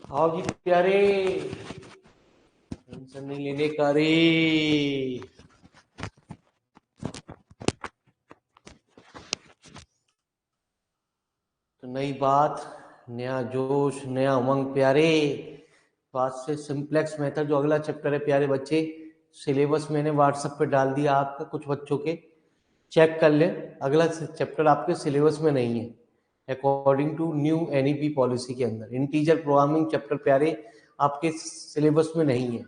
आओ जी प्यारे, टेंशन नहीं लेने का रे। तो नई बात, नया जोश, नया उमंग प्यारे। बात से सिंप्लेक्स मेथड जो अगला चैप्टर है प्यारे बच्चे, सिलेबस मैंने व्हाट्सएप पे डाल दिया आपका, कुछ बच्चों के चेक कर लें। अगला चैप्टर आपके सिलेबस में नहीं है according to new NEP policy के अंदर। इंटीजर प्रोग्रामिंग चैप्टर प्यारे आपके सिलेबस में नहीं है।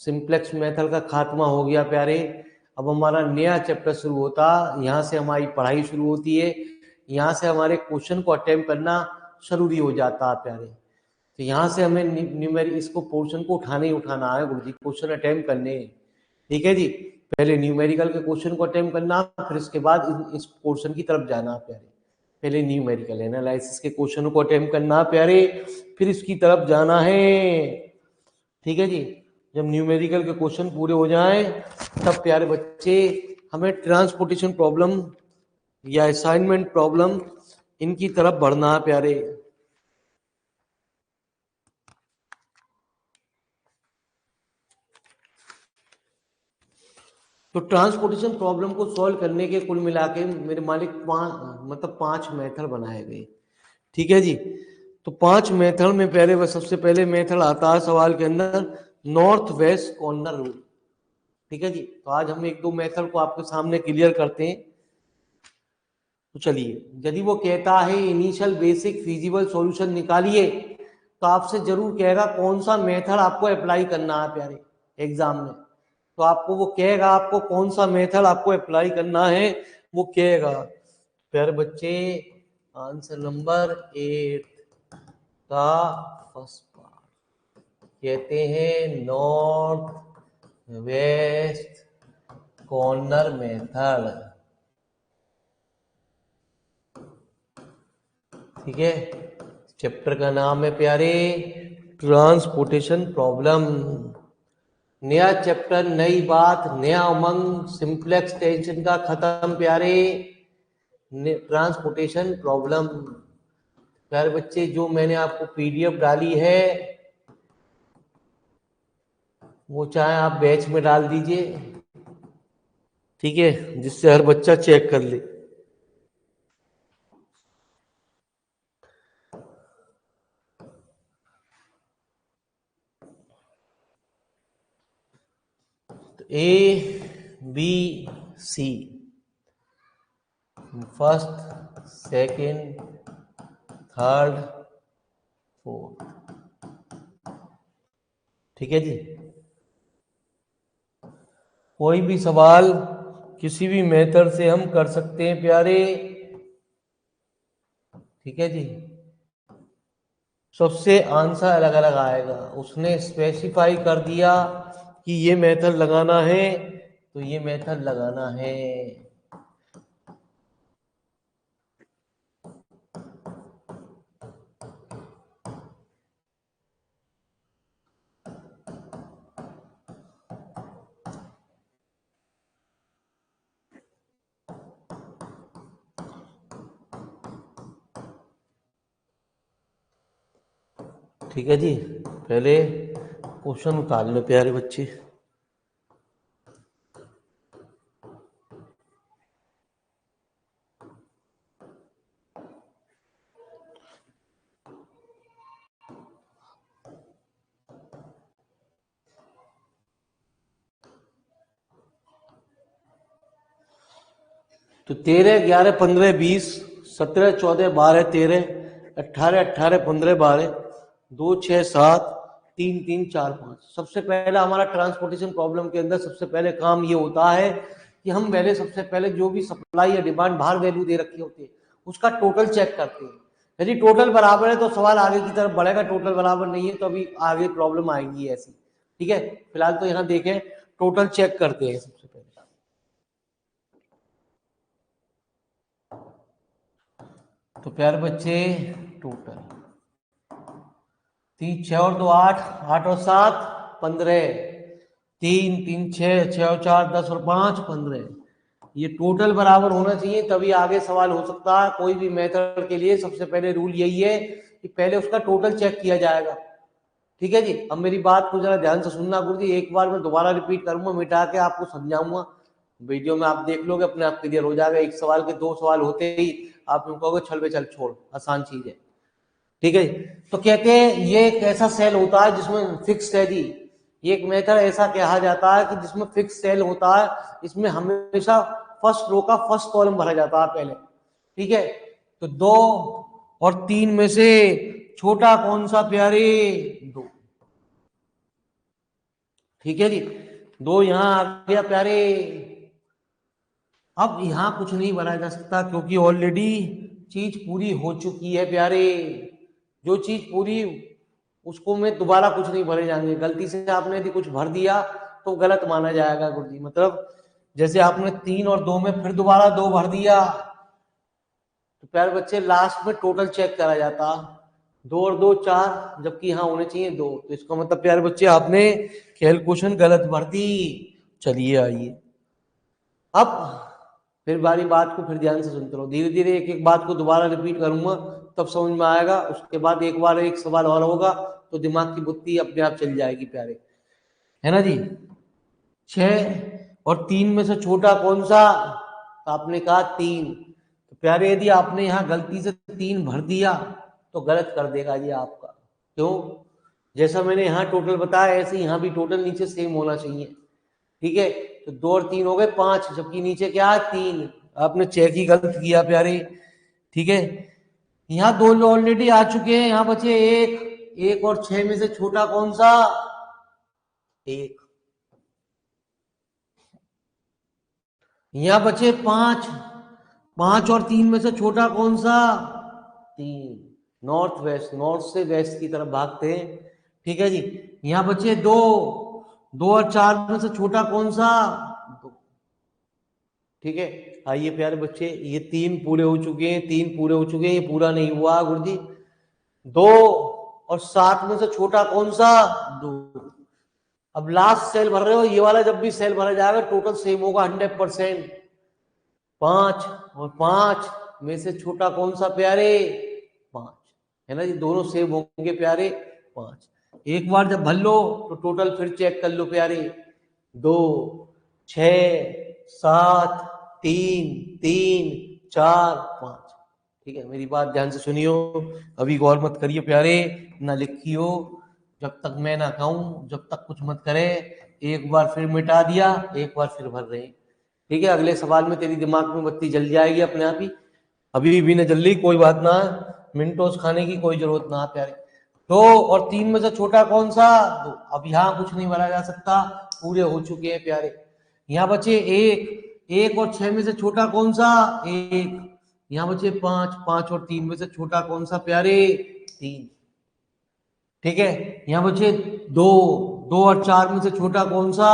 सिंप्लेक्स मेथड का खात्मा हो गया प्यारे। अब हमारा नया चैप्टर शुरू होता, यहाँ से हमारी पढ़ाई शुरू होती है, यहाँ से हमारे क्वेश्चन को अटेम्प्ट करना जरूरी हो जाता है प्यारे। तो यहाँ से हमें न्यूमेरिक इसको पोर्शन को उठाना ही उठाना है गुरु जी, क्वेश्चन अटेम्प्ट करने। ठीक है जी, पहले न्यूमेरिकल के क्वेश्चन को अटेम्प्ट करना, फिर इसके बाद इस पोर्शन की तरफ जाना प्यारे। पहले न्यूमेरिकल एनालिसिस के क्वेश्चन को अटेम्प्ट करना प्यारे, फिर इसकी तरफ जाना है। ठीक है जी, जब न्यूमेरिकल के क्वेश्चन पूरे हो जाएं तब प्यारे बच्चे हमें ट्रांसपोर्टेशन प्रॉब्लम या असाइनमेंट प्रॉब्लम इनकी तरफ बढ़ना है प्यारे। तो ट्रांसपोर्टेशन प्रॉब्लम को सॉल्व करने के कुल मिला के मेरे मालिक पांच मेथड बनाए गए। ठीक है जी, तो 5 मेथड में पहले सबसे पहले मेथड आता है सवाल के अंदर नॉर्थ वेस्ट कॉर्नर रूल। ठीक है जी, तो आज हम एक दो मेथड को आपके सामने क्लियर करते हैं। तो चलिए, यदि वो कहता है इनिशियल बेसिक फिजिबल सॉल्यूशन निकालिए, तो आपसे जरूर कहेगा कौन सा मेथड आपको अप्लाई करना है प्यारे एग्जाम में। तो आपको वो कहेगा आपको कौन सा मेथड आपको अप्लाई करना है, वो कहेगा प्यारे बच्चे आंसर नंबर 8 का फर्स्ट पार्ट कहते हैं नॉर्थ वेस्ट कॉर्नर मेथड। ठीक है, चैप्टर का नाम है प्यारे ट्रांसपोर्टेशन प्रॉब्लम। नया चैप्टर, नई बात, नया उमंग, सिंप्लेक्स टेंशन का खत्म प्यारे, ट्रांसपोर्टेशन प्रॉब्लम। प्यारे बच्चे, जो मैंने आपको पीडीएफ डाली है वो चाहे आप बैच में डाल दीजिए, ठीक है, जिससे हर बच्चा चेक कर ले। तो A B C, first second third fourth. ठीक है जी, कोई भी सवाल किसी भी मेथड से हम कर सकते हैं प्यारे। ठीक है जी, सबसे आंसर अलग अलग आएगा। उसने स्पेसिफाई कर दिया कि ये मेथड लगाना है तो ये मेथड लगाना है। ठीक है जी, पहले क्वेश्चन उतार लो प्यारे बच्चे। तो 13 11 15 20 17 14 12 13 18 18 15 12 2 6 7 3 3 4 5। सबसे पहला हमारा ट्रांसपोर्टेशन प्रॉब्लम के अंदर सबसे पहले काम ये होता है कि हम पहले सबसे पहले जो भी सप्लाई या डिमांड बाहर वैल्यू दे रखी होती है उसका टोटल चेक करते हैं। यदि टोटल बराबर है तो सवाल आगे की तरफ बढ़ेगा, टोटल बराबर नहीं है तो अभी आगे प्रॉब्लम आएगी ऐसी। ठीक है, फिलहाल तो यहाँ देखें टोटल चेक करते हैं सबसे पहले। तो प्यारे बच्चे, टोटल 3 6 और 2 8 8 और 7 15, 3 3 6 6 और 4 10 और 5 15। ये टोटल बराबर होना चाहिए तभी आगे सवाल हो सकता है। कोई भी मेथड के लिए सबसे पहले रूल यही है कि पहले उसका टोटल चेक किया जाएगा। ठीक है जी। अब मेरी बात को जरा ध्यान से सुनना गुरु जी, एक बार मैं दोबारा रिपीट करूंगा, मिटा के आपको समझाऊंगा, वीडियो में आप देख लोगे, अपने आप क्लियर हो जाएगा। एक सवाल के 2 सवाल होते ही आप यूं कहोगे छल बे चल छोड़, आसान चीज है। ठीक है जी। तो कहते हैं ये एक ऐसा सेल होता है जिसमें फिक्स है जी, ये एक मेथड ऐसा कहा जाता है कि जिसमें फिक्स सेल होता है, इसमें हमेशा फर्स्ट रो का फर्स्ट कॉलम भरा जाता है पहले। ठीक है, तो 2 और 3 में से छोटा कौन सा प्यारे? 2। ठीक है जी, 2 यहां आ गया प्यारे। अब यहां कुछ नहीं भरा जा सकता क्योंकि ऑलरेडी चीज पूरी हो चुकी है प्यारे। जो चीज पूरी, उसको में दोबारा कुछ नहीं भरे जाएंगे। गलती से आपने यदि कुछ भर दिया तो गलत माना जाएगा गुरुजी। मतलब जैसे आपने 3 और 2 में फिर दोबारा 2 भर दिया, तो प्यारे बच्चे लास्ट में टोटल चेक करा जाता, 2 और 2 4, जबकि यहाँ होने चाहिए 2। तो इसका मतलब प्यारे बच्चे आपने कैलकुलेशन गलत भर दी। चलिए आइए, अब फिर बारी बात को फिर ध्यान से सुनते रहो, धीरे धीरे एक एक बात को दोबारा रिपीट करूंगा, तब समझ में आएगा। उसके बाद एक बार एक सवाल और होगा तो दिमाग की बुत्ती अपने आप चल जाएगी प्यारे, है ना जी। 6 और 3 में से छोटा कौन सा? तो आपने कहा 3। तो प्यारे यदि आपने यहाँ गलती से 3 भर दिया तो गलत कर देगा ये आपका। क्यों? जैसा मैंने यहाँ टोटल बताया ऐसे यहाँ भी टोटल नीचे सेम होना चाहिए। ठीक है, तो 2 और 3 हो गए 5, जबकि नीचे क्या है 3। आपने चेक ही गलत किया प्यारे। ठीक है, यहाँ 2 ऑलरेडी आ चुके हैं, यहाँ बचे 1। 1 और 6 में से छोटा कौन सा? 1। यहाँ बचे 5। 5 और 3 में से छोटा कौन सा? 3। नॉर्थ वेस्ट, नॉर्थ से वेस्ट की तरफ भागते हैं। ठीक है जी, यहाँ बचे 2। 2 और 4 में से छोटा कौन सा? 2। ठीक है, आइए प्यारे बच्चे, ये 3 पूरे हो चुके हैं, 3 पूरे हो चुके हैं, ये पूरा नहीं हुआ गुरुजी। 2 और 7 में से छोटा कौन सा? 2। अब लास्ट सेल भर रहे हो, ये वाला जब भी सेल भरा जाएगा टोटल सेम होगा 100%। 5 और 5 में से छोटा कौन सा प्यारे? 5, है ना जी, दोनों सेम होंगे प्यारे। 5 एक बार जब भर लो तो टोटल फिर चेक कर लो प्यारे। 2 6 7 3 3 4 5। ठीक है, मेरी बात ध्यान से सुनियो, अभी गौर मत करिए प्यारे, ना लिखियो, जब तक मैं ना कहूं जब तक कुछ मत करे। एक बार फिर मिटा दिया, एक बार फिर भर रहे हैं। ठीक है, अगले सवाल में तेरी दिमाग में बत्ती जल जाएगी अपने आप ही। अभी भी न जल रही कोई बात ना, मिनटोस खाने की कोई जरूरत ना प्यारे। 2 और 3 में से छोटा कौन सा? 2। अब यहाँ कुछ नहीं भरा जा सकता, पूरे हो चुके हैं प्यारे। यहाँ बचे 1। 1 और 6 में से छोटा कौन सा? 1। यहाँ बचे 5। 5 और 3 में से छोटा कौन सा प्यारे? 3। ठीक है, यहाँ बचे 2। 2 और 4 में से छोटा कौन सा?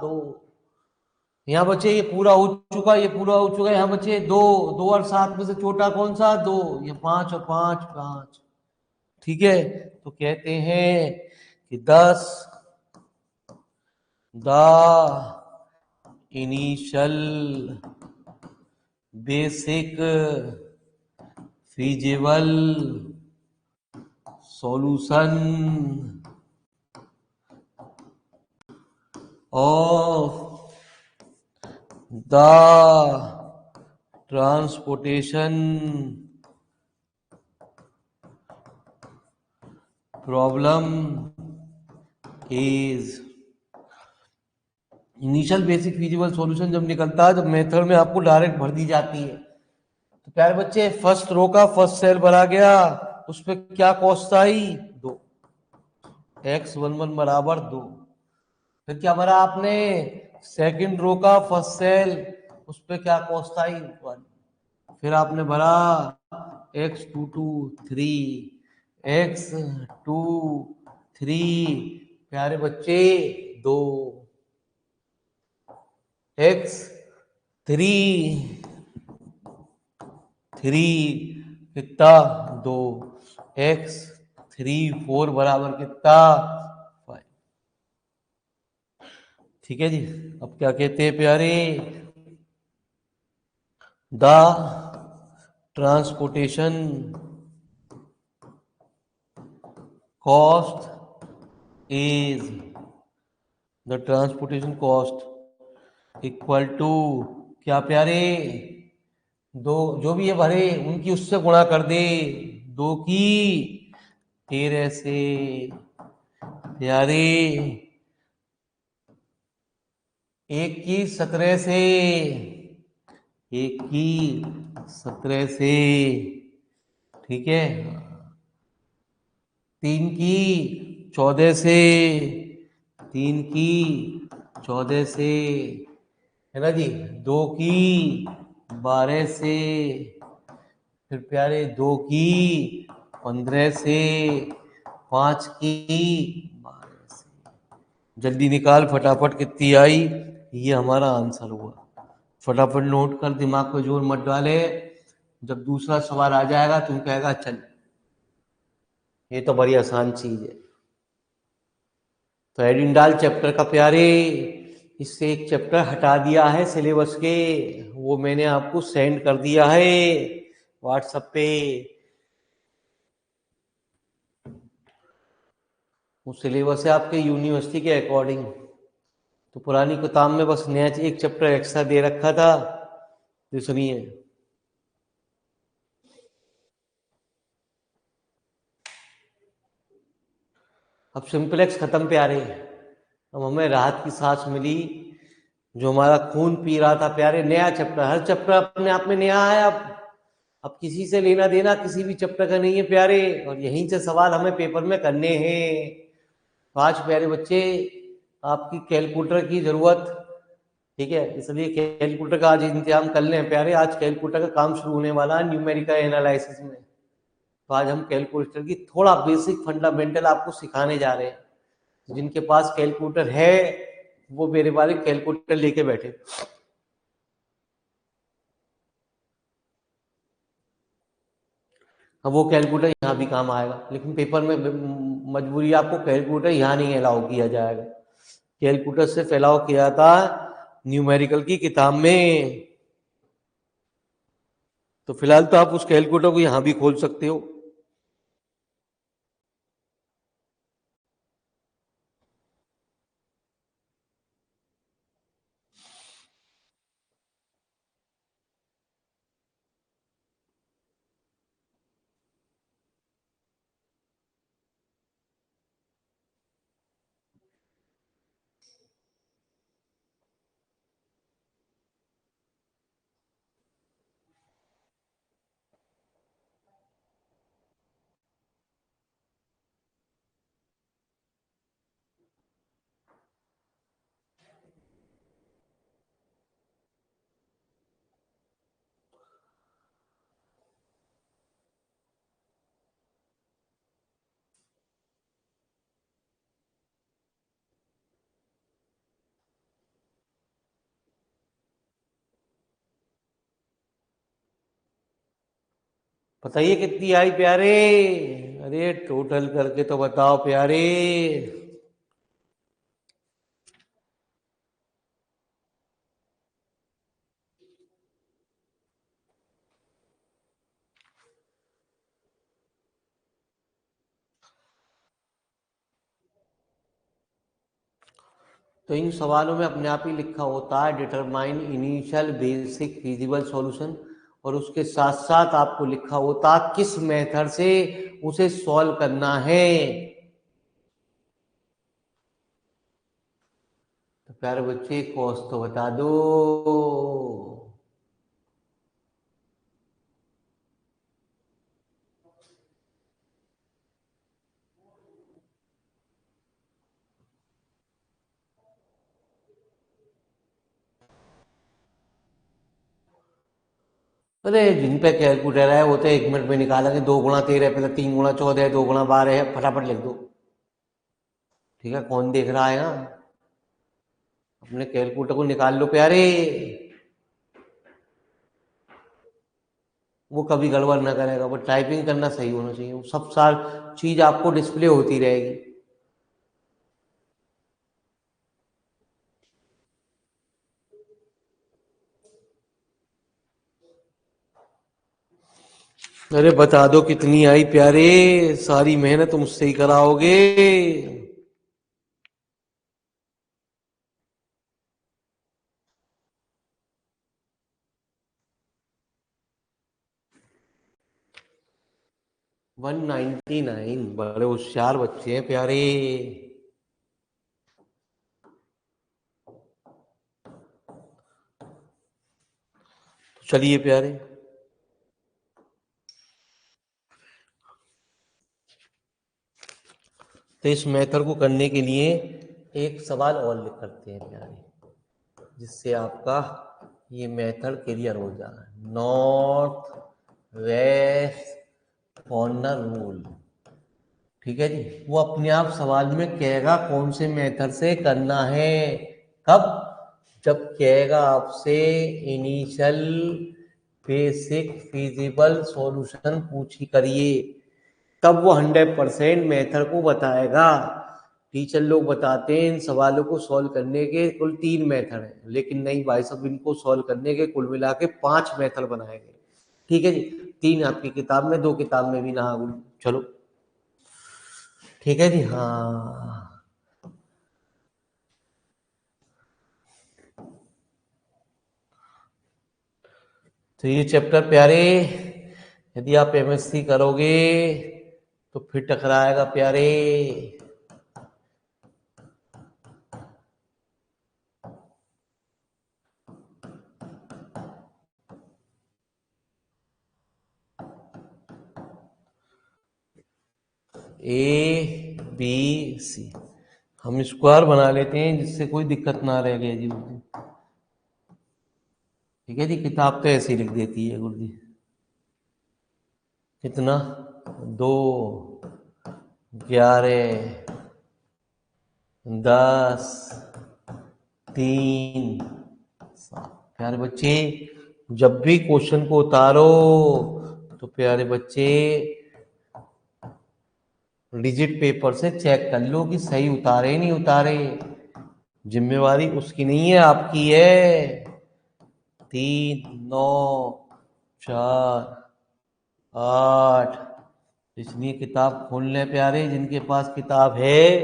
2। यहाँ बचे ये पूरा हो चुका, ये पूरा हो चुका है। यहाँ बचे 2। 2 और 7 में से छोटा कौन सा? 2। ये 5 और 5 5। ठीक है, तो कहते हैं कि 10 the initial basic feasible solution of the transportation problem is. Initial basic feasible solution जब निकलता है, जब मेथड में आपको डायरेक्ट भर दी जाती है, तो प्यारे बच्चे फर्स्ट रो का फर्स्ट सेल भरा गया, उस पर क्या कॉस्ट आई? 2। x11 बराबर 2। फिर क्या भरा आपने? सेकंड रो का फर्स्ट सेल, उस पर क्या कॉस्ट आई? 1। फिर आपने भरा x22 3, x23 प्यारे बच्चे 2, x3 कितना? 2, x34 बराबर कितना? 5। ठीक है जी, अब क्या कहते हैं प्यारे? The transportation cost is the transportation cost equal to क्या प्यारे, दो जो भी है भरे उनकी उससे गुणा कर दे, 2 की 13 से प्यारे, 1 की 17 से, 1 की 17 से, ठीक है, 3 की 14 से, 3 की 14 से, है ना जी, 2 की 12 से, फिर प्यारे 2 की 15 से, 5 की 12 से। जल्दी निकाल फटाफट कितनी आई, ये हमारा आंसर हुआ। फटाफट नोट कर, दिमाग पे जोर मत डाले, जब दूसरा सवाल आ जाएगा तुम कहेगा चल ये तो बड़ी आसान चीज है। तो एडिंडाल चैप्टर का प्यारे, इससे एक चैप्टर हटा दिया है सिलेबस के, वो मैंने आपको सेंड कर दिया है व्हाट्सएप पे। वो सिलेबस है आपके यूनिवर्सिटी के अकॉर्डिंग। तो पुरानी किताब में बस नया एक चैप्टर एक्स्ट्रा दे रखा था, तो सुनिए। अब सिंपलेक्स खत्म प्यारे, अब हमें राहत की सांस मिली, जो हमारा खून पी रहा था प्यारे। नया चैप्टर, हर चैप्टर अपने आप में नया है। अब किसी से लेना देना किसी भी चैप्टर का नहीं है प्यारे, और यहीं से सवाल हमें पेपर में करने हैं। तो आज प्यारे बच्चे आपकी कैलकुलेटर की जरूरत, ठीक है, इसलिए कैलकुलेटर का आज इंतजाम कर लें प्यारे। आज कैलकुलेटर का काम शुरू होने वाला है न्यूमेरिकल एनालिसिस में। तो आज हम कैलकुलेटर की थोड़ा बेसिक फंडामेंटल आपको सिखाने जा रहे हैं। जिनके पास कैलकुलेटर है वो मेरे बारे कैलकुलेटर लेके बैठे। अब वो कैलकुलेटर यहाँ भी काम आएगा, लेकिन पेपर में मजबूरी आपको कैलकुलेटर यहाँ नहीं अलाउ किया जाएगा। कैलकुलेटर सिर्फ अलाउ किया था न्यूमेरिकल की किताब में। तो फिलहाल तो आप उस कैलकुलेटर को यहाँ भी खोल सकते हो। बताइए कितनी आई प्यारे, अरे टोटल करके तो बताओ प्यारे। तो इन सवालों में अपने आप ही लिखा होता है determine initial basic feasible solution, और उसके साथ साथ आपको लिखा होता किस मेथड से उसे सॉल्व करना है। तो प्यारे बच्चे कॉस तो बता दो। अरे जिन पे कैलकुलेटर है वो तो 1 मिनट में निकालेंगे। 2 गुणा 13 पहले 3 गुणा 14 2 गुणा 12 है, फटाफट लिख दो। ठीक है, कौन देख रहा है यहाँ, अपने कैलकुलेटर को निकाल लो प्यारे। वो कभी गड़बड़ ना करेगा, वो टाइपिंग करना सही होना चाहिए, वो सब सार चीज आपको डिस्प्ले होती रहेगी। अरे बता दो कितनी आई प्यारे, सारी मेहनत मुझसे ही कराओगे। 199। बड़े होशियार बच्चे हैं प्यारे। चलिए प्यारे, तो इस मेथड को करने के लिए एक सवाल और लिख करते हैं प्यारे, जिससे आपका ये मेथड क्लियर हो जाए। नॉर्थ वेस्ट कॉर्नर रूल, ठीक है जी। वो अपने आप सवाल में कहेगा कौन से मेथड से करना है। कब? जब कहेगा आपसे इनिशियल बेसिक फिजिबल सॉल्यूशन पूछी करिए, तब वो 100% मेथड को बताएगा। टीचर लोग बताते हैं इन सवालों को सॉल्व करने के कुल 3 मेथड हैं, लेकिन नहीं भाई साहब, इनको सॉल्व करने के कुल मिला के 5 मेथड बनाए गए। ठीक है जी, 3 आपकी किताब में, 2 किताब में भी ना। चलो ठीक है जी। हाँ, तो ये चैप्टर प्यारे, यदि आप एमएससी करोगे तो फिर टकराएगा प्यारे। ए बी सी हम स्क्वायर बना लेते हैं, जिससे कोई दिक्कत ना रह गई जी गुरु जी। ठीक है जी, किताब तो ऐसे ही लिख देती है गुरु जी। कितना? 2, 11, 10, 3, 7। प्यारे बच्चे, जब भी क्वेश्चन को उतारो तो प्यारे बच्चे डिजिट पेपर से चेक कर लो कि सही उतारे नहीं उतारे। जिम्मेवारी उसकी नहीं है, आपकी है। 3, 9, 4, 8। इसलिए किताब खोल लें प्यारे, जिनके पास किताब है।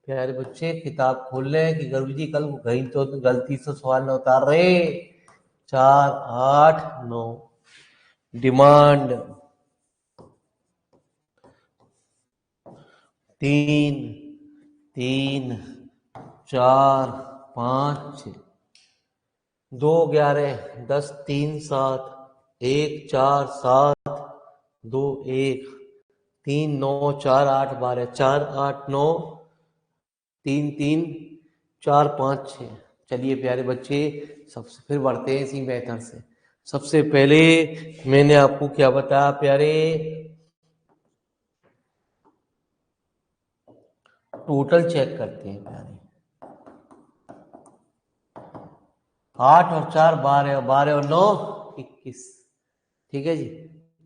प्यारे बच्चे किताब खोल लें कि गुरु जी कल कहीं तो गलती से सवाल न उतार रहे। 4, 8, 9। डिमांड 3, 3, 4, 5, 6। 2, 11, 10, 3, 7, 1, 4, 7, 2, 1, 3, 9, 4, 8, 12, 4, 8, 9, 3, 3, 4, 5, 6। चलिए प्यारे बच्चे, सबसे फिर बढ़ते हैं इसी मेथड से। सबसे पहले मैंने आपको क्या बताया प्यारे? टोटल चेक करते हैं प्यारे। 8 और 4 12, 12 और 9 21। ठीक है जी।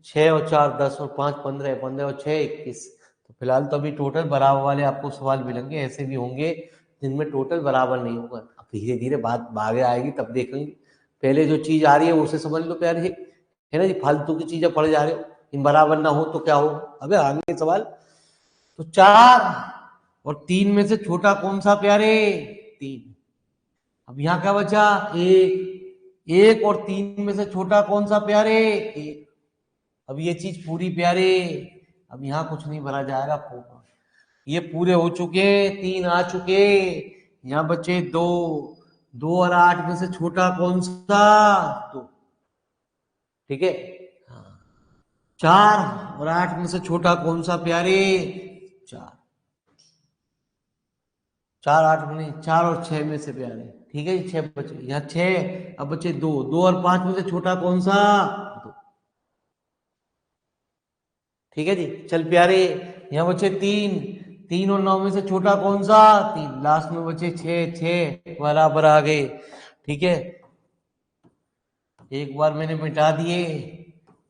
6 और 4 10 और 5 15, 15 और 6 21। तो फिलहाल तो अभी टोटल बराबर वाले आपको सवाल मिलेंगे, ऐसे भी होंगे जिनमें टोटल बराबर नहीं होगा। अब धीरे धीरे बात आगे आएगी तब देखेंगे। पहले जो चीज आ रही है उसे समझ लो प्यारे, है ना जी। फालतू की चीजें पढ़ जा रहे हो, इन बराबर ना हो तो क्या हो। अबे आगे सवाल। तो 4 और 3 में से छोटा कौन सा प्यारे? 3। अब यहाँ क्या बचा? 1। 1 और 3 में से छोटा कौन सा प्यारे? 1। अब ये चीज पूरी प्यारे। अब यहाँ कुछ नहीं भरा जाएगा, पूरा ये पूरे हो चुके, 3 आ चुके। यहाँ बचे 2। 2 और 8 में से छोटा कौन सा? 2। ठीक है। हाँ। 4 और 8 में से छोटा कौन सा प्यारे? 4। 4 8 में नहीं, 4 और 6 में से प्यारे। ठीक है जी, 6 बचे, यहाँ 6। अब बचे 2। 2 और 5 में से छोटा कौन सा? 2। ठीक है जी। चल प्यारे, यहाँ बचे 3। 3 और 9 में से छोटा कौन सा? 3। लास्ट में बचे 6। 6 बराबर आ गए। ठीक है, एक बार मैंने मिटा दिए।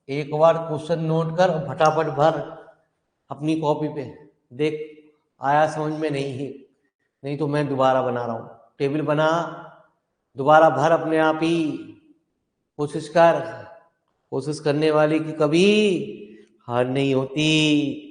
एक बार क्वेश्चन नोट कर और फटाफट भर अपनी कॉपी पे। देख आया समझ में? नहीं है, नहीं तो मैं दोबारा बना रहा हूँ। टेबल बना, दोबारा भर अपने आप ही। कोशिश कर, कोशिश करने वाले की कभी हार नहीं होती।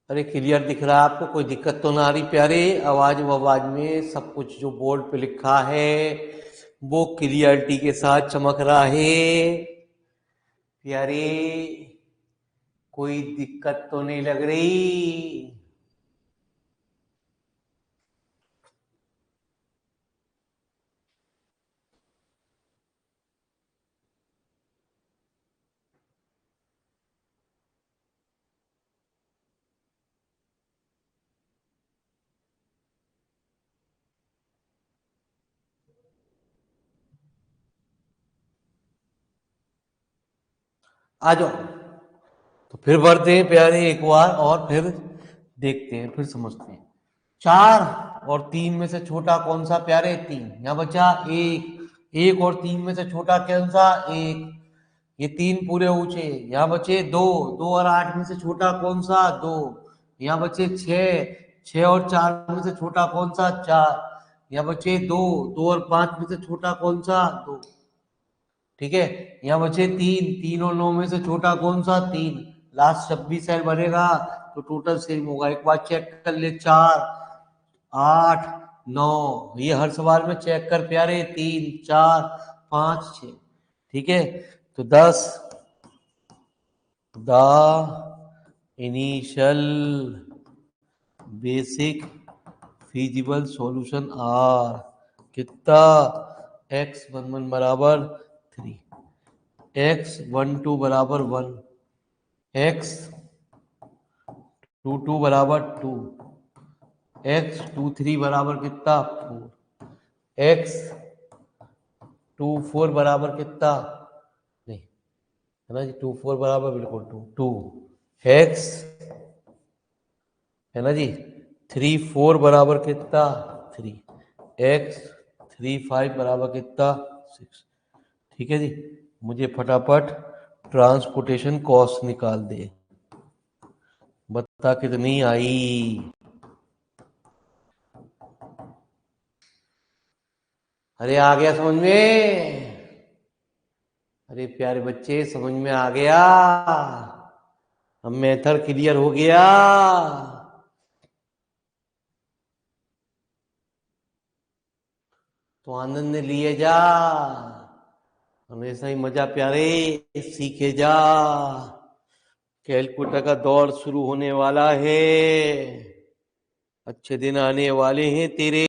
अरे क्लियर दिख रहा है आपको? कोई दिक्कत तो ना आ रही प्यारे? आवाज में सब कुछ जो बोर्ड पे लिखा है वो क्लियरिटी के साथ चमक रहा है प्यारे? कोई दिक्कत तो नहीं लग रही? आ जाओ। तो फिर बढ़ते हैं प्यारे एक बार और फिर देखते हैं, फिर समझते हैं। 4 और 3 में से छोटा कौन सा प्यारे? 3। यहाँ बचा 1। 1 और 3 में से छोटा कौन सा? 1। ये 3 पूरे ऊंचे। यहाँ बचे 2। 2 और 8 में से छोटा कौन सा? 2। यहाँ बचे 6। 6 और 4 में से छोटा कौन सा? 4। यहाँ बचे 2। 2 और 5 में से छोटा कौन सा? 2। ठीक है। यहाँ बचे 3। 3 और 9 में से छोटा कौन सा? 3। लास्ट 26 सेल बनेगा तो टोटल सेम होगा। एक बार चेक कर ले। 4, 8, 9। ये हर सवाल में चेक कर प्यारे। 3, 4, 5, 6। ठीक है। तो 10 the initial basic feasible solution are कितना? x11 बराबर 3, x12 बराबर 1, x22 बराबर 2, x23 बराबर कितना? 4, x24 बराबर कितना? नहीं, है ना जी? 24 बराबर बिल्कुल 2 x, है ना जी? 34 बराबर कितना? 3, x35 बराबर कितना? 6। ठीक है जी। मुझे फटाफट ट्रांसपोर्टेशन कॉस्ट निकाल दे। बता कितनी आई? अरे आ गया समझ में? अरे प्यारे बच्चे समझ में आ गया? अब मेथड क्लियर हो गया? तो आनंद लिए जा, हमेशा ही मजा प्यारे सीखे जा। कैलकुलेटर का दौर शुरू होने वाला है। अच्छे दिन आने वाले हैं तेरे।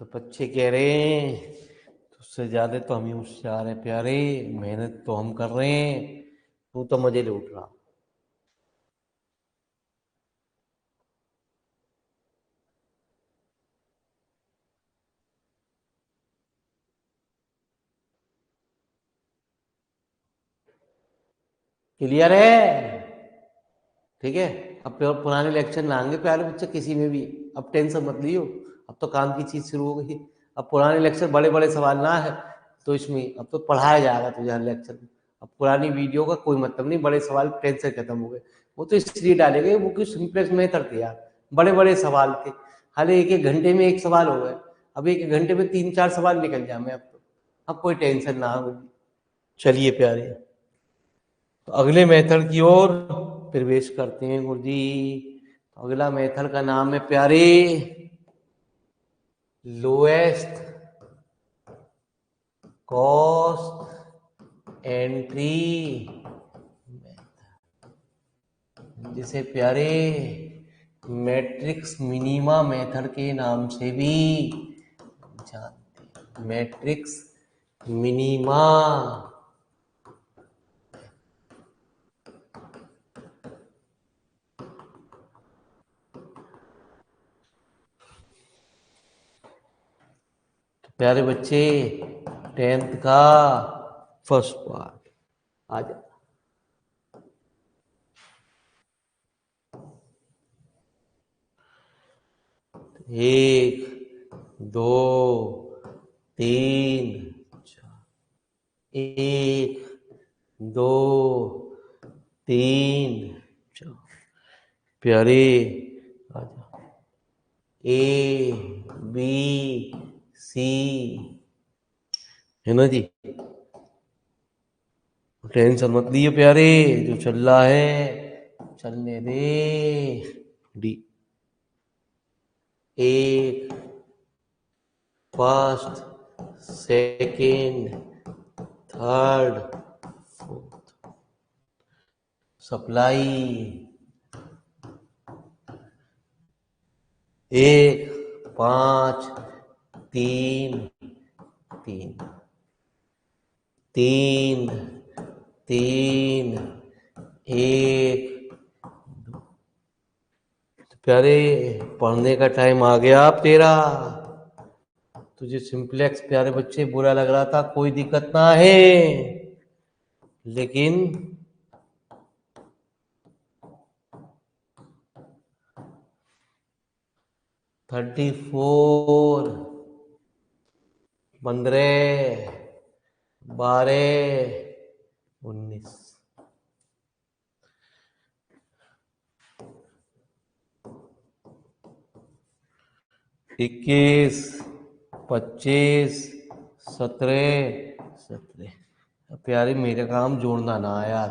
तो बच्चे कह रहे हैं उससे ज्यादा तो हम ही होशियार है प्यारे, मेहनत तो हम कर रहे हैं, तू तो मजे लूट रहा। क्लियर है? ठीक है। अब पुराने लेक्चर लाएंगे प्यारे बच्चे किसी में भी। अब टेंशन मत लियो। अब तो काम की चीज शुरू हो गई। अब पुराने लेक्चर बड़े बड़े सवाल ना है तो इसमें अब तो पढ़ाया जाएगा तुझे हर लेक्चर में। अब पुरानी वीडियो का कोई मतलब नहीं, बड़े सवाल टेंशन खत्म हो गए। वो तो इसलिए डालेंगे वो कि सिंपलेक्स मेथड थे यार, बड़े बड़े सवाल थे। हाल एक एक घंटे में एक सवाल हो गए। अब एक एक घंटे में 3 4 सवाल निकल जाए। अब तो अब कोई टेंशन ना हो। चलिए प्यारे, तो अगले मेथड की ओर प्रवेश करते हैं गुरुजी। तो अगला मेथड का नाम है प्यारे लोएस्ट कॉस्ट एंट्री, जिसे प्यारे मैट्रिक्स मिनिमा मेथड के नाम से भी जानते हैं। Matrix minima. प्यारे बच्चे 10th का फर्स्ट पार्ट, आ जा। एक, दो, तीन, एक, दो, तीन, प्यारे आ जा। ए बी सी, है ना जी। टेंशन मत लिए प्यारे, जो चल रहा है चलने दे। डी, एक, first, second, third, fourth, supply, एक, पांच, तीन, तीन, तीन, तीन, एक। प्यारे पढ़ने का टाइम आ गया अब तेरा। तुझे सिंप्लेक्स प्यारे बच्चे बुरा लग रहा था, कोई दिक्कत ना है, लेकिन थर्टी फोर, 15, 12, 19, 21, 25, 17, 17। प्यारे मेरे काम जोड़ना ना यार,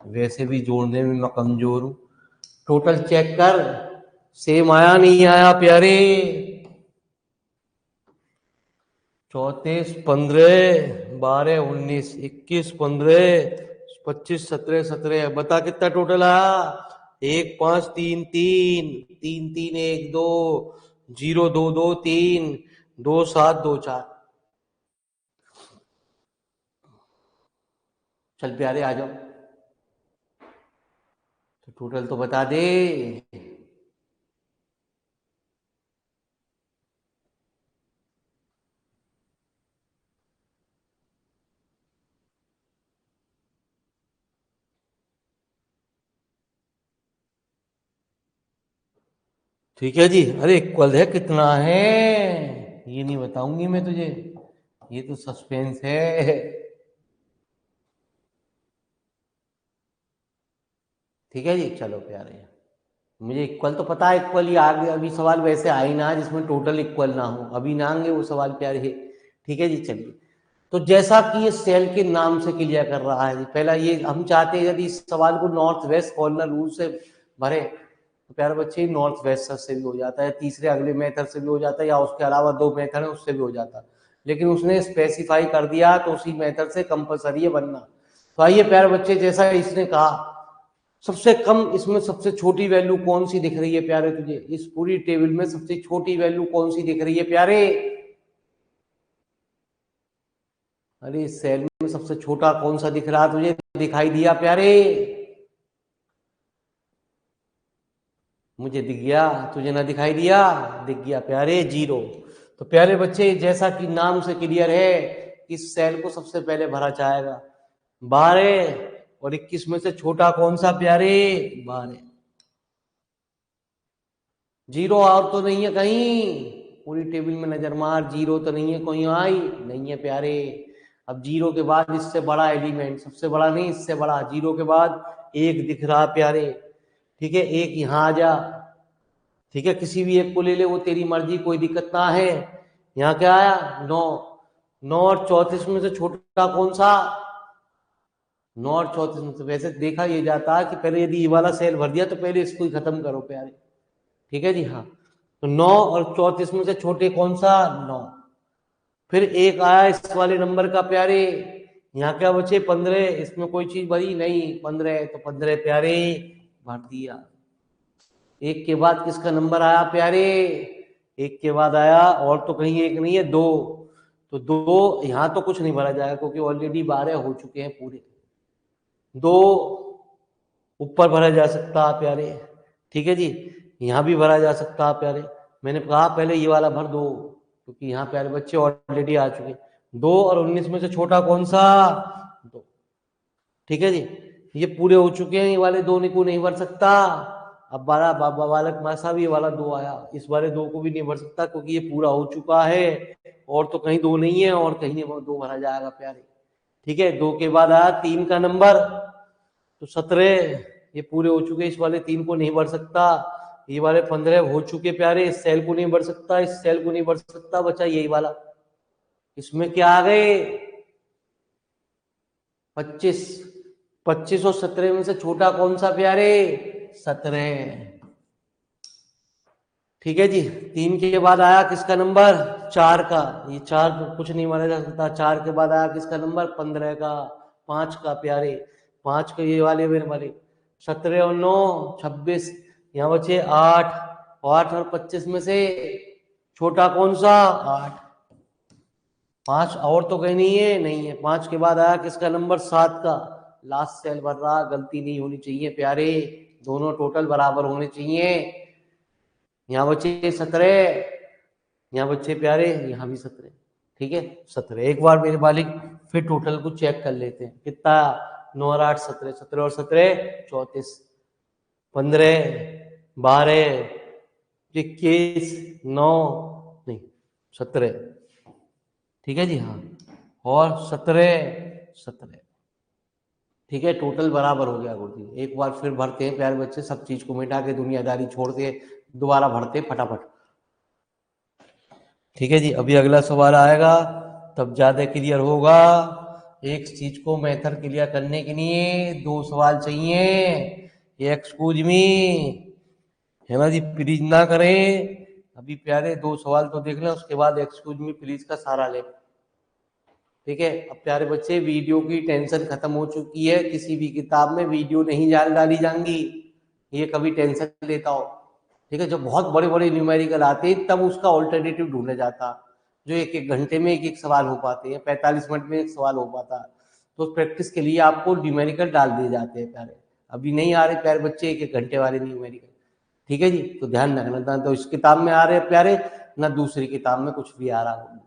वैसे भी जोड़ने में मैं कमजोर हूँ। टोटल चेक कर, सेम आया नहीं आया प्यारे। 34, 15, 12, 19, 21, 15, 25, 17, 17। बता कितना टोटल आया। 1, 5, 3, 3, 3, 3, 1, 2, 0, 2, 2, 3, 2, 7, 2, 4। चल प्यारे आ जाओ, तो टोटल तो बता दे। ठीक है जी। अरे इक्वल है कितना है ये नहीं बताऊंगी मैं तुझे, ये तो सस्पेंस है। ठीक है जी, चलो प्यारे, मुझे इक्वल तो पता है, इक्वल ही आ गया। अभी सवाल वैसे आए ना जिसमें टोटल इक्वल ना हो, अभी ना आएंगे वो सवाल प्यारे है। ठीक है जी, चलिए। तो जैसा कि ये सेल के नाम से क्लियर कर रहा है जी, पहला ये हम चाहते हैं यदि इस सवाल को नॉर्थ वेस्ट कॉर्नर रूल से भरे तो प्यारे बच्चे नॉर्थ वेस्ट से भी हो जाता है, तीसरे अगले मेथड से भी हो जाता है, या उसके अलावा दो मेथड है उससे भी हो जाता है, लेकिन उसने स्पेसिफाई कर दिया तो उसी मेथड से कंपलसरी है बनना। तो आइए प्यारे बच्चे, जैसा इसने कहा सबसे कम, इसमें सबसे छोटी वैल्यू कौन सी दिख रही है प्यारे तुझे, इस पूरी टेबल में सबसे छोटी वैल्यू कौन सी दिख रही है प्यारे। अरे सेल में सबसे छोटा कौन सा दिख रहा तुझे, दिखाई दिया प्यारे। मुझे दिख गया, तुझे ना दिखाई दिया, दिख गया प्यारे, 0। तो प्यारे बच्चे जैसा कि नाम से क्लियर है, इस सेल को सबसे पहले भरा जाएगा 12 और 21 में से छोटा कौन सा प्यारे, 12। 0 और तो नहीं है कहीं, पूरी टेबल में नजर मार, 0 तो नहीं है, कोई आई नहीं है प्यारे। अब 0 के बाद इससे बड़ा एलिमेंट, सबसे बड़ा नहीं इससे बड़ा, 0 के बाद 1 दिख रहा प्यारे। ठीक है, 1 यहाँ आ जा। ठीक है, किसी भी एक को ले ले, वो तेरी मर्जी, कोई दिक्कत ना है। यहाँ क्या आया, 9। 9 और 34 में से छोटा कौन सा, 9 और 34 में से, वैसे देखा ये जाता है कि पहले यदि ये वाला सेल भर दिया तो पहले इसको ही खत्म करो प्यारे। ठीक है जी, हाँ। तो 9 और 34 में से छोटे कौन सा, 9। फिर एक आया इस वाले नंबर का प्यारे, यहाँ क्या बचे 15, इसमें कोई चीज भरी नहीं, 15, तो 15 प्यारे भर दिया। एक के बाद किसका नंबर आया प्यारे, एक के बाद आया, और तो कहीं एक नहीं है, 2। तो 2 यहां तो कुछ नहीं भरा जाएगा क्योंकि ऑलरेडी 12 हो चुके हैं पूरे। 2 ऊपर भरा जा सकता है प्यारे। ठीक है जी, यहाँ भी भरा जा सकता है प्यारे। मैंने कहा पहले ये वाला भर दो क्योंकि यहाँ प्यारे बच्चे ऑलरेडी आ चुके। 2 और 19 में से छोटा कौन सा, 2। ठीक है जी, ये पूरे हो चुके हैं, ये वाले दो को नहीं भर सकता। अब बारह बालक मासा भी, ये वाला दो आया, इस वाले दो को भी नहीं भर सकता क्योंकि ये पूरा हो चुका है, और तो कहीं दो नहीं है और कहीं नहीं दो भरा जाएगा प्यारे। ठीक है, दो के बाद आया तीन का नंबर, तो 17, ये पूरे हो चुके, इस वाले तीन को नहीं भर सकता। ये वाले 15 हो चुके प्यारे, इस सेल को नहीं भर सकता, इस सेल को नहीं भर सकता, बचा यही वाला। इसमें क्या आ गए 25, 25 और 17 में से छोटा कौन सा प्यारे, 17। ठीक है जी, तीन के बाद आया किसका नंबर, 4 का, ये 4 कुछ नहीं माना जा सकता। 4 के बाद आया किसका नंबर, 15 का, 5 का प्यारे, 5 के ये वाले मेरे वाले, 17 और 9 26, यहाँ बचे 8, 8 और 25 में से छोटा कौन सा, 8। 5 और तो कहीं नहीं है, नहीं है। 5 के बाद आया किसका नंबर, 7 का, लास्ट सेल भर रहा, गलती नहीं होनी चाहिए प्यारे, दोनों टोटल बराबर होने चाहिए। यहाँ बचे 17, यहाँ बच्चे प्यारे, यहाँ भी 17। ठीक है, 17। एक बार मेरे मालिक फिर टोटल को चेक कर लेते हैं, कितना, 9 और 8 17, 17 और 17 34, 15 12 21 9 नहीं 17। ठीक है जी, हाँ, और 17। ठीक है, टोटल बराबर हो गया गुरुजी। एक बार फिर भरते हैं प्यारे बच्चे, सब चीज को मिटा के दुनियादारी छोड़ के दोबारा भरते फटाफट। ठीक है जी, अभी अगला सवाल आएगा तब ज्यादा क्लियर होगा। एक चीज को मेथड क्लियर करने के लिए 2 सवाल चाहिए। एक्सक्यूज मी, है ना जी, प्लीज ना करें। अभी प्यारे 2 सवाल तो देख लें, उसके बाद एक्सक्यूज मी प्लीज का सहारा ले। ठीक है, अब प्यारे बच्चे वीडियो की टेंशन खत्म हो चुकी है, किसी भी किताब में वीडियो नहीं डाली जाएंगी, ये कभी टेंशन लेता हो। ठीक है, जब बहुत बड़े बड़े न्यूमेरिकल आते हैं तब उसका ऑल्टरनेटिव ढूंढा जाता, जो एक एक घंटे में एक एक सवाल हो पाते हैं, 45 मिनट में एक सवाल हो पाता, तो प्रैक्टिस के लिए आपको न्यूमेरिकल डाल दिए जाते हैं प्यारे। अभी नहीं आ रहे प्यारे बच्चे एक एक घंटे वाले न्यूमेरिकल। ठीक है जी, तो ध्यान रखना, तो इस किताब में आ रहे हैं प्यारे, ना दूसरी किताब में कुछ भी आ रहा हो।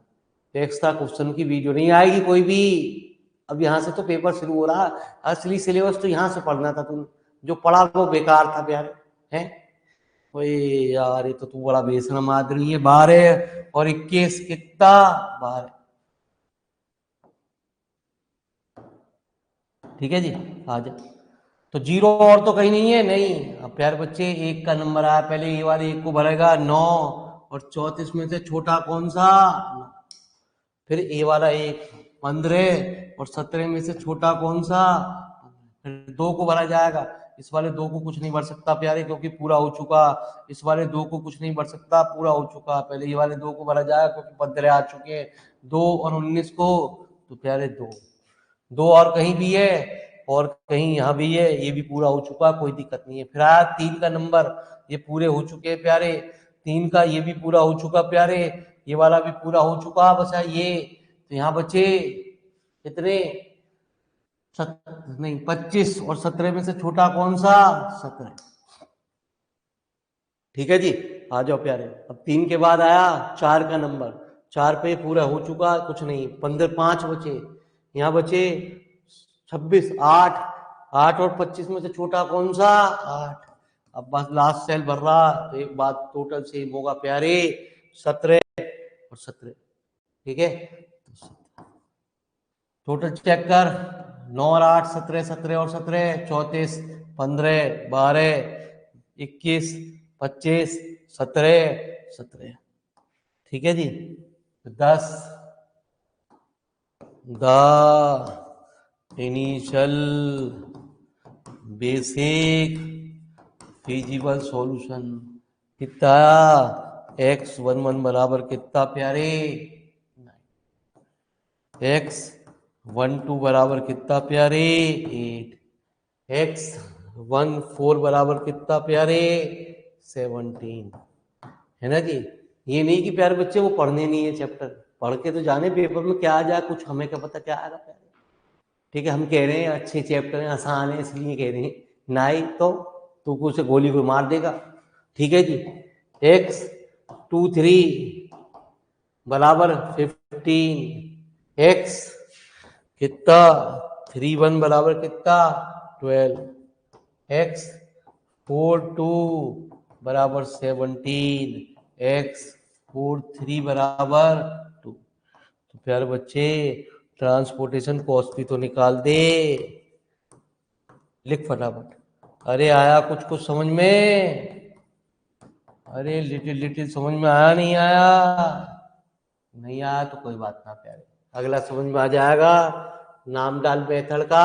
तो एक्स्ट्रा क्वेश्चन की वीडियो नहीं आएगी कोई भी। अब यहाँ से तो पेपर शुरू हो रहा, असली सिलेबस तो यहाँ से पढ़ना था तुम, जो पढ़ा वो बेकार था प्यारे, हैं। ओए यार, ये तो तू बड़ा बेशरम आदमी है। 12 और 21 कितना, 12। ठीक है जी, आ जा। तो 0 और तो कहीं नहीं है, नहीं। अब प्यारे बच्चे, एक का नंबर आया, पहले ये वाले एक को भरेगा 9, और 34 में से छोटा कौन सा, फिर ए वाला एक 15, और 17 में से छोटा कौन सा, फिर 2 को भरा जाएगा। इस वाले 2 को कुछ नहीं भर सकता प्यारे, क्योंकि पूरा हो चुका। इस वाले 2 को कुछ नहीं भर सकता, पूरा हो चुका। पहले ये वाले 2 को भरा जाएगा क्योंकि 15 आ चुके हैं। 2 और 19 को, तो प्यारे 2 और कहीं भी है, और कहीं यहाँ भी है, ये भी पूरा हो चुका, कोई दिक्कत नहीं है। फिर आया 3 का नंबर, ये पूरे हो चुके हैं प्यारे। 3 का ये भी पूरा हो चुका प्यारे, ये वाला भी पूरा हो चुका। बचा ये, तो यहाँ बचे कितने, नहीं 25, और 17 में से छोटा कौन सा, 17। ठीक है जी, आ जाओ प्यारे। अब 3 के बाद आया 4 का नंबर, 4 पे पूरा हो चुका, कुछ नहीं। 15, 5 बचे, यहाँ बचे 26, 8, 8 और 25 में से छोटा कौन सा, 8। अब बस लास्ट सेल भर रहा, तो एक बात टोटल सेम होगा प्यारे, 17 और 17। ठीक है, टोटल चेक कर, 9 और 8 17, 17 और 17 34, 15 12 21 25 17 17। ठीक है जी, 10 the initial basic feasible solution कितना, x11 बराबर कितना प्यारे, x12 बराबर कितना प्यारे, 8। x14 बराबर कितना प्यारे, 17। है ना जी। ये नहीं कि प्यारे बच्चे वो पढ़ने नहीं है चैप्टर, पढ़ के तो जाने पेपर में क्या आ जाए, कुछ हमें क्या पता क्या आएगा प्यारे। ठीक है, हम कह रहे हैं अच्छे चैप्टर हैं, आसान है, इसलिए कह रहे हैं, नहीं तो तू को उसे गोली को मार देगा। ठीक है जी, x23 बराबर 15, x कितना 3 1 बराबर कितना 12, x 4 2 बराबर 17, x 4 3 बराबर 2। तो प्यारे बच्चे ट्रांसपोर्टेशन कॉस्ट भी तो निकाल दे, लिख फटाफट। अरे आया कुछ कुछ समझ में? अरे लिटिल लिटिल समझ में आया नहीं आया? नहीं आया तो कोई बात ना प्यारे, अगला समझ में आ जाएगा। नाम डाल मेथड का।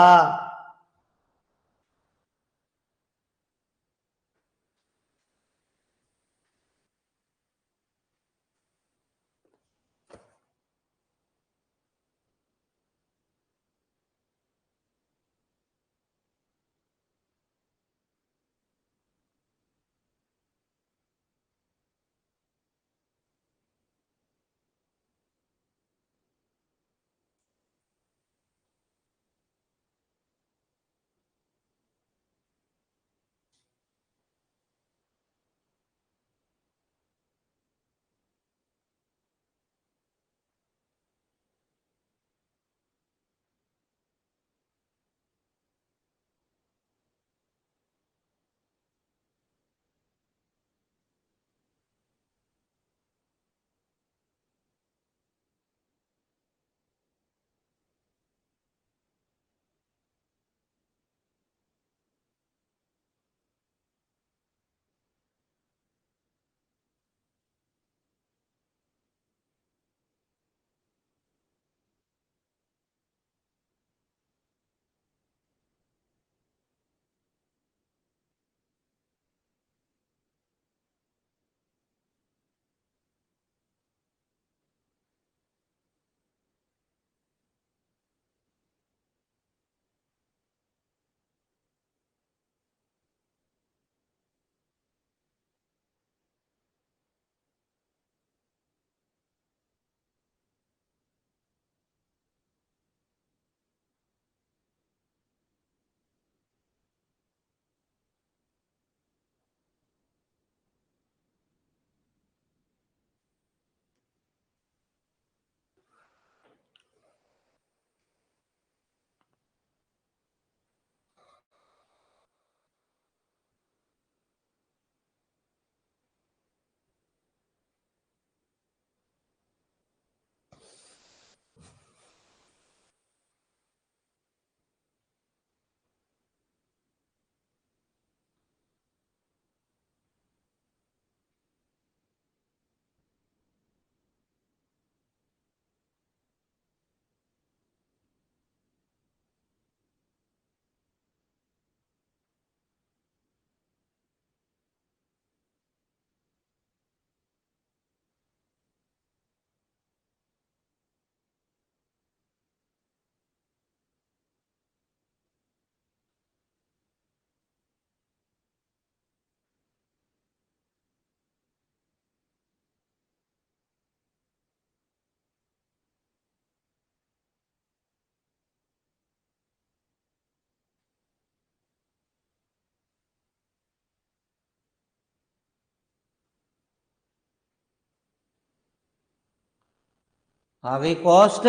आ गई कॉस्ट,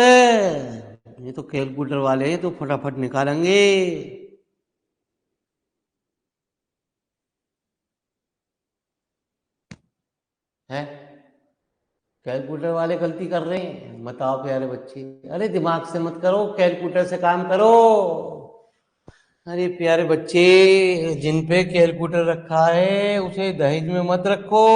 ये तो कैलकुलेटर वाले हैं तो फटाफट निकालेंगे। है कैलकुलेटर वाले गलती कर रहे हैं, बताओ प्यारे बच्चे। अरे दिमाग से मत करो, कैलकुलेटर से काम करो। अरे प्यारे बच्चे, जिन पे कैलकुलेटर रखा है उसे दहेज में मत रखो।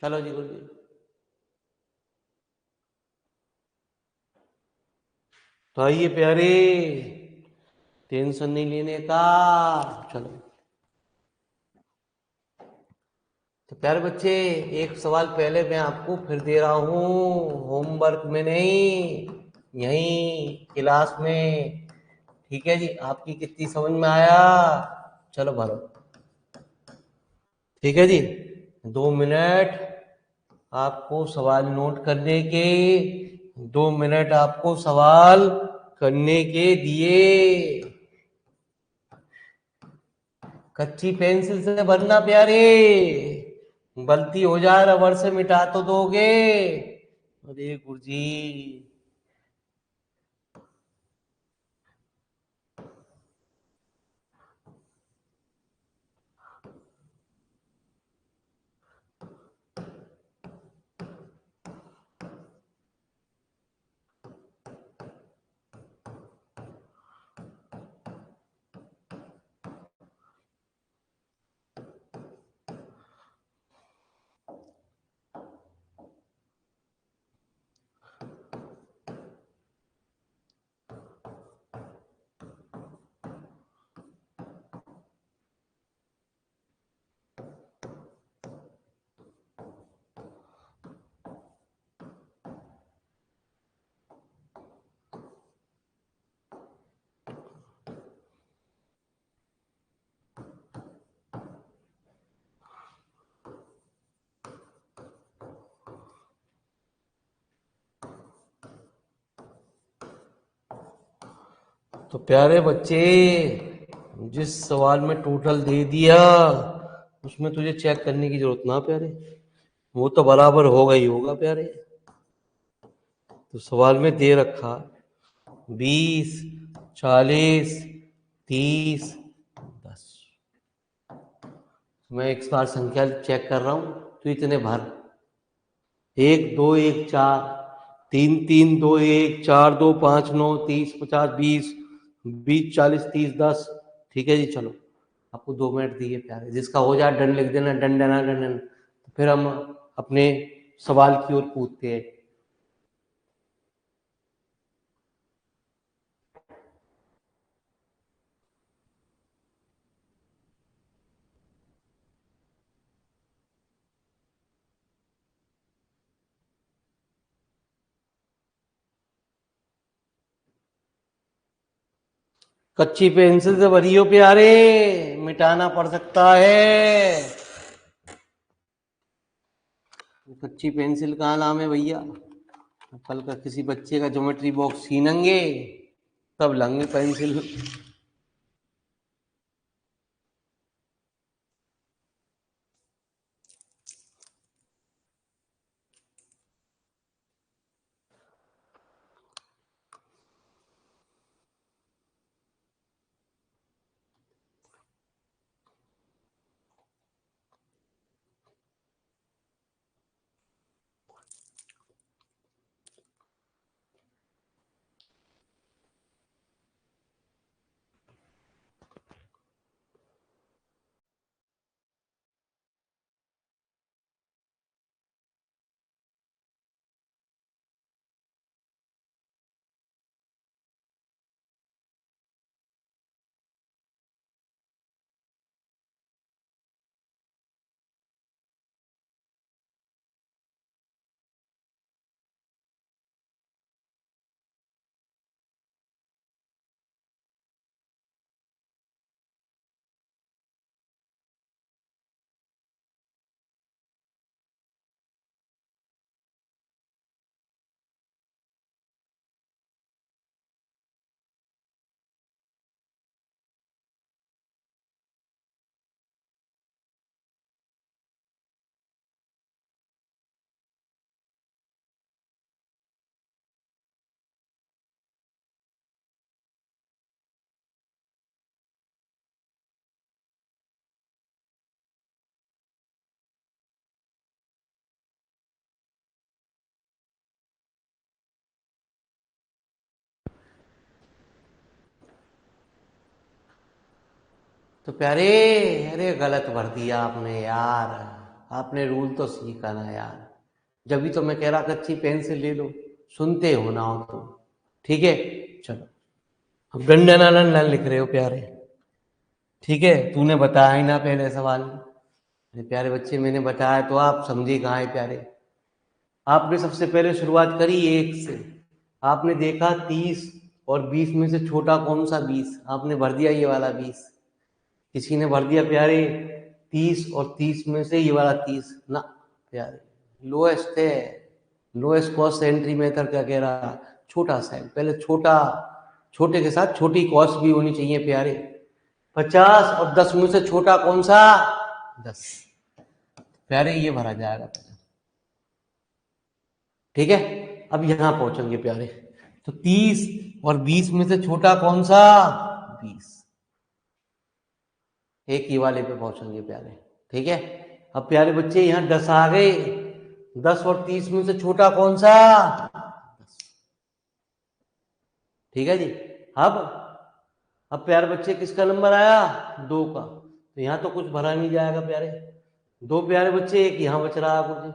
चलो जी गुरु जी। तो आइए प्यारे, टेंशन नहीं लेने का। चलो तो प्यारे बच्चे, एक सवाल पहले मैं आपको फिर दे रहा हूं, होमवर्क में नहीं, यहीं क्लास में। ठीक है जी, आपकी कितनी समझ में आया? चलो भरो। ठीक है जी, 2 मिनट आपको सवाल नोट करने के, 2 मिनट आपको सवाल करने के दिए। कच्ची पेंसिल से भरना प्यारे, गलती हो जाए रबर से मिटा तो दोगे। अरे गुरुजी, तो प्यारे बच्चे, जिस सवाल में टोटल दे दिया उसमें तुझे चेक करने की जरूरत ना प्यारे, वो तो बराबर होगा ही होगा प्यारे। तो सवाल में दे रखा 20, 40, 30, 10। मैं एक बार संख्या चेक कर रहा हूं, तो इतने भर 1 2 1 4, 3 3 2 1 4 2 5 9 30 50 20 20 40 30 10। ठीक है जी, चलो आपको 2 मिनट दिए प्यारे, जिसका हो जाए डन लिख देना, डन डना डन डन। तो फिर हम अपने सवाल की ओर कूदते हैं। कच्ची पेंसिल से भरी हो प्यारे, मिटाना पड़ सकता है। कच्ची पेंसिल का नाम है भैया। कल का किसी बच्चे का ज्योमेट्री बॉक्स छीनेंगे, तब लेंगे पेंसिल। तो प्यारे, अरे गलत भर दिया आपने यार। आपने रूल तो सीखा ना यार। जब भी तो मैं कह रहा कच्ची पेन से ले लो, सुनते हो ना हो तो। ठीक है, चलो अब डंडन अनन लिख रहे हो प्यारे। ठीक है, तूने बताया ही ना पहले सवाल। अरे प्यारे बच्चे, मैंने बताया तो आप समझे कहाँ है प्यारे। आपने सबसे पहले शुरुआत करी 1 से। आपने देखा 30 और 20 में से छोटा कौन सा 20, आपने भर दिया ये वाला 20। किसी ने भर दिया प्यारे 30 और 30 में से ये वाला 30 ना प्यारे, लोएस्ट है। लोएस्ट कॉस्ट एंट्री मेथड क्या कह रहा, छोटा सा है। पहले छोटा, छोटे के साथ छोटी कॉस्ट भी होनी चाहिए प्यारे। 50 और 10 में से छोटा कौन सा, 10। प्यारे ये भरा जाएगा। ठीक है, अब यहां पहुंचेंगे प्यारे। तो 30 और 20 में से छोटा कौन सा? 20। एक ही वाले पे पहुंचेंगे प्यारे। ठीक है, अब प्यारे बच्चे यहाँ 10 आ गए। 10 और 30 में से छोटा कौन सा? 10। ठीक है जी। अब प्यारे बच्चे किसका नंबर आया? 2 का। तो यहाँ तो कुछ भरा नहीं जाएगा प्यारे। 2 प्यारे बच्चे, एक यहाँ बच रहा है कुछ।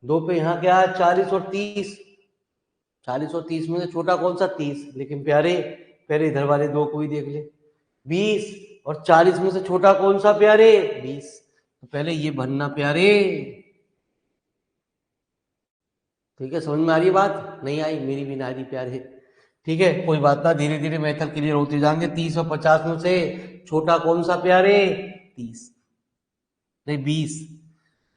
2 पे यहाँ क्या है? 40 और 30। 40 और 30 में से छोटा कौन सा? 30। लेकिन प्यारे प्यारे इधर वाले 2 को ही देख ले। 20 और 40 में से छोटा कौन सा प्यारे? 20। तो पहले ये भरना प्यारे। ठीक है, समझ में आ रही है बात? नहीं आई? मेरी भी ना आ रही प्यारे। ठीक है, कोई बात ना, धीरे धीरे मेथड क्लियर होते जाएंगे। 30 और 50 में से छोटा कौन सा प्यारे? 30 नहीं 20।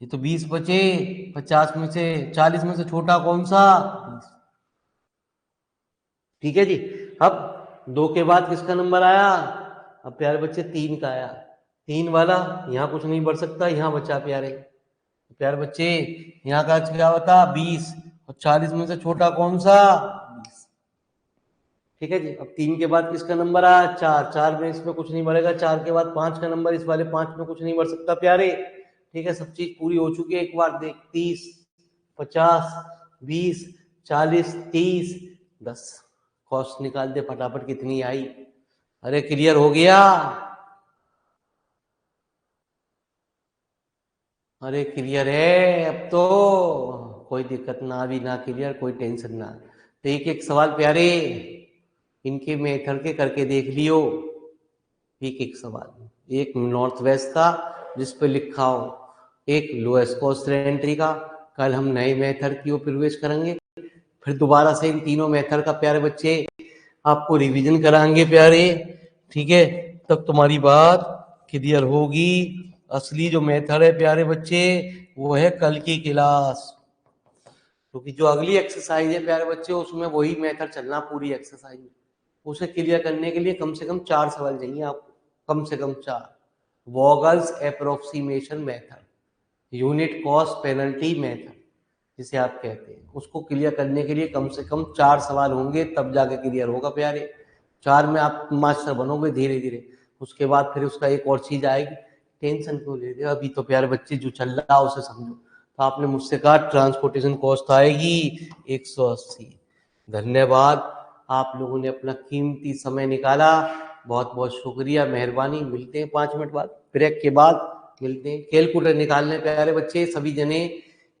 ये तो 20 बचे। 50 में से 40 में से छोटा कौन सा? 20। ठीक है जी। अब 2 के बाद किसका नंबर आया? अब प्यारे बच्चे 3 का आया। 3 वाला यहाँ कुछ नहीं बढ़ सकता, यहाँ बचा प्यारे। प्यारे बच्चे यहाँ का क्या होता? 20 और 40 में से छोटा कौन सा? 20। ठीक है जी। अब 3 के बाद किसका नंबर आया? 4। 4 में इसमें कुछ नहीं बढ़ेगा। 4 के बाद 5 का नंबर, इस वाले 5 में कुछ नहीं बढ़ सकता प्यारे। ठीक है, सब चीज पूरी हो चुकी है। एक बार देख, 30, 50, 20, 40, 30, 10। कॉस्ट निकाल दे फटाफट, कितनी आई? अरे क्लियर हो गया? अरे क्लियर है अब तो, कोई दिक्कत ना, भी ना क्लियर, कोई टेंशन ना। तो एक एक सवाल प्यारे इनके मेथड के करके देख लियो। एक एक सवाल। एक नॉर्थ वेस्ट का जिस पे लिखा हो, एक लोएस्ट कॉस्ट एंट्री का। कल हम नए मेथड की ओर प्रवेश करेंगे। फिर दोबारा से इन तीनों मेथड का प्यारे बच्चे आपको रिवीजन कराएंगे प्यारे। ठीक है, तब तुम्हारी बात क्लियर होगी। असली जो मेथड है प्यारे बच्चे, वो है कल की क्लास। क्योंकि जो अगली एक्सरसाइज है प्यारे बच्चे, उसमें वही मेथड चलना पूरी एक्सरसाइज में। उसे क्लियर करने के लिए कम से कम 4 सवाल चाहिए आपको, कम से कम 4। Vogel's approximation method, unit cost penalty method जिसे आप कहते हैं, उसको क्लियर करने के लिए कम से कम 4 सवाल होंगे, तब जाके क्लियर होगा प्यारे। 4 में आप मास्टर बनोगे धीरे धीरे। उसके बाद फिर उसका एक और चीज आएगी। टेंशन क्यों ले रहे हो? अभी तो प्यारे बच्चे जो चल रहा है उसे समझो। तो आपने मुझसे कहा ट्रांसपोर्टेशन कॉस्ट आएगी 180। धन्यवाद, आप लोगों ने अपना कीमती समय निकाला। बहुत बहुत शुक्रिया, मेहरबानी। मिलते हैं 5 मिनट बाद, ब्रेक के बाद मिलते हैं। कैलकुलेटर निकालने प्यारे बच्चे सभी जने,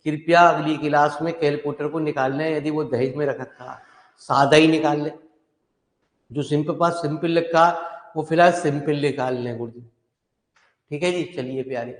कृपया अगली क्लास में कैलकुलेटर को निकालना है। यदि वो दहेज में रखा था, सादा ही निकाल ले। जो सिंपल पास सिंपल लिखा वो फिलहाल सिंपल निकाल लें गुरु जी। ठीक है जी, चलिए प्यारे।